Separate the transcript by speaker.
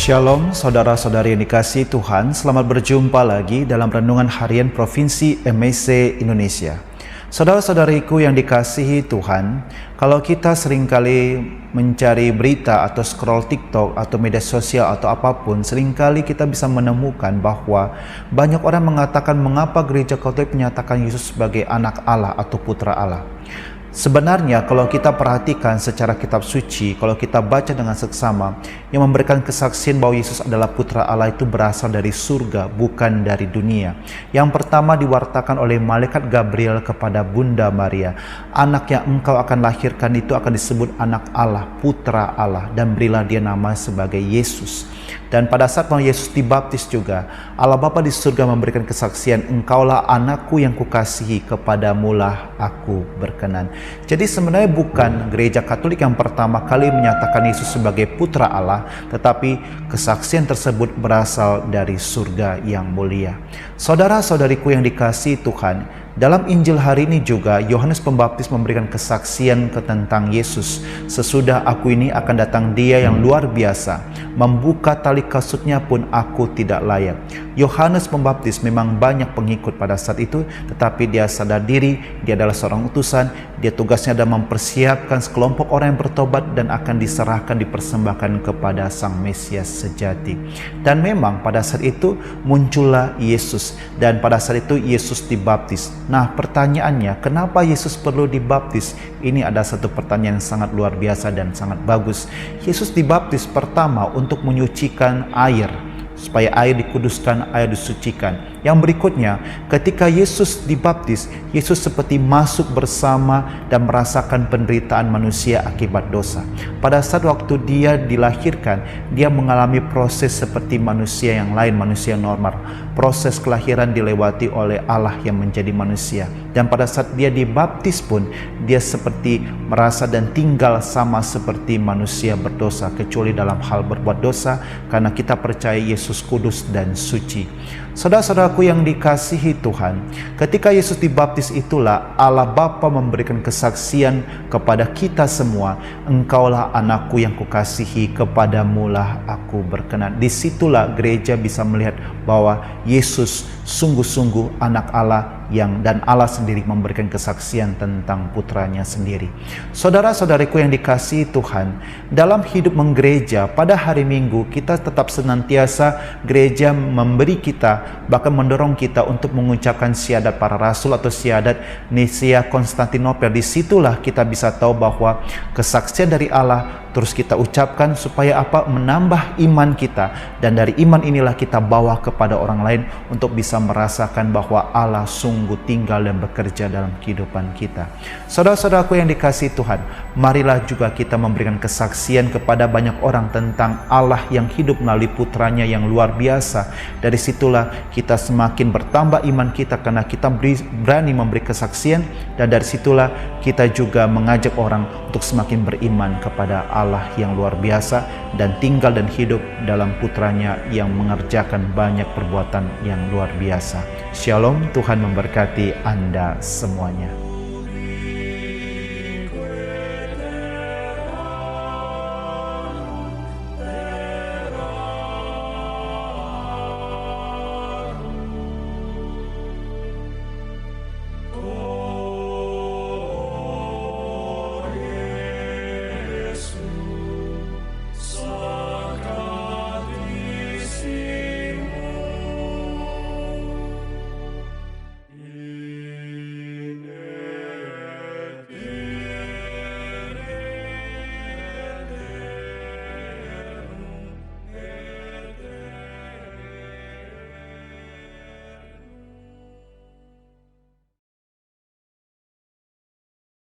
Speaker 1: Shalom saudara-saudari yang dikasihi Tuhan, selamat berjumpa lagi dalam Renungan Harian Provinsi MAC Indonesia. Saudara-saudariku yang dikasihi Tuhan, kalau kita seringkali mencari berita atau scroll TikTok atau media sosial atau apapun, seringkali kita bisa menemukan bahwa banyak orang mengatakan mengapa gereja Katolik menyatakan Yesus sebagai anak Allah atau putra Allah. Sebenarnya kalau kita perhatikan secara kitab suci, kalau kita baca dengan seksama, yang memberikan kesaksian bahwa Yesus adalah putra Allah itu berasal dari surga, bukan dari dunia. Yang pertama diwartakan oleh malaikat Gabriel kepada Bunda Maria, anak yang engkau akan lahirkan itu akan disebut anak Allah, putra Allah, dan berilah dia nama sebagai Yesus. Dan pada saat Yesus dibaptis juga, Allah Bapa di surga memberikan kesaksian, engkaulah anakku yang kukasihi, kepadamulah aku berkenan. Jadi sebenarnya bukan gereja Katolik yang pertama kali menyatakan Yesus sebagai putra Allah, tetapi kesaksian tersebut berasal dari surga yang mulia. Saudara-saudariku yang dikasihi Tuhan, dalam Injil hari ini juga Yohanes Pembaptis memberikan kesaksian tentang Yesus. Sesudah aku ini akan datang dia yang luar biasa, membuka tali kasutnya pun aku tidak layak. Yohanes Pembaptis memang banyak pengikut pada saat itu, tetapi dia sadar diri, dia adalah seorang utusan, dia tugasnya adalah mempersiapkan sekelompok orang yang bertobat dan akan diserahkan, dipersembahkan kepada Sang Mesias sejati. Dan memang pada saat itu muncullah Yesus, dan pada saat itu Yesus dibaptis. Nah, pertanyaannya, kenapa Yesus perlu dibaptis? Ini ada satu pertanyaan yang sangat luar biasa dan sangat bagus. Yesus dibaptis pertama untuk menyucikan air, supaya air dikuduskan, air disucikan. Yang berikutnya, ketika Yesus dibaptis, Yesus seperti masuk bersama dan merasakan penderitaan manusia akibat dosa. Pada saat waktu dia dilahirkan, dia mengalami proses seperti manusia yang lain, manusia normal. Proses kelahiran dilewati oleh Allah yang menjadi manusia. Dan pada saat dia dibaptis pun, dia seperti merasa dan tinggal sama seperti manusia berdosa, kecuali dalam hal berbuat dosa, karena kita percaya Yesus kudus dan suci. Saudara-saudaraku yang dikasihi Tuhan, ketika Yesus dibaptis itulah Allah Bapa memberikan kesaksian kepada kita semua, engkaulah anakku yang kukasihi, kepadamulah aku berkenan. Disitulah gereja bisa melihat bahwa Yesus sungguh-sungguh anak Allah, dan Allah sendiri memberikan kesaksian tentang putranya sendiri. Saudara-saudariku yang dikasihi Tuhan, dalam hidup menggereja pada hari Minggu, kita tetap senantiasa gereja memberi kita, bahkan mendorong kita untuk mengucapkan syahadat para rasul atau syahadat Nisia Konstantinopel. Disitulah kita bisa tahu bahwa kesaksian dari Allah terus kita ucapkan supaya apa? Menambah iman kita, dan dari iman inilah kita bawa kepada orang lain untuk bisa merasakan bahwa Allah sungguh tinggal dan bekerja dalam kehidupan kita. Saudara-saudaraku yang dikasihi Tuhan, marilah juga kita memberikan kesaksian kepada banyak orang tentang Allah yang hidup melalui putranya yang luar biasa. Dari situlah kita semakin bertambah iman kita karena kita berani memberi kesaksian, dan dari situlah kita juga mengajak orang untuk semakin beriman kepada Allah yang luar biasa dan tinggal dan hidup dalam putranya yang mengerjakan banyak perbuatan yang luar biasa. Shalom, Tuhan memberkati Anda semuanya.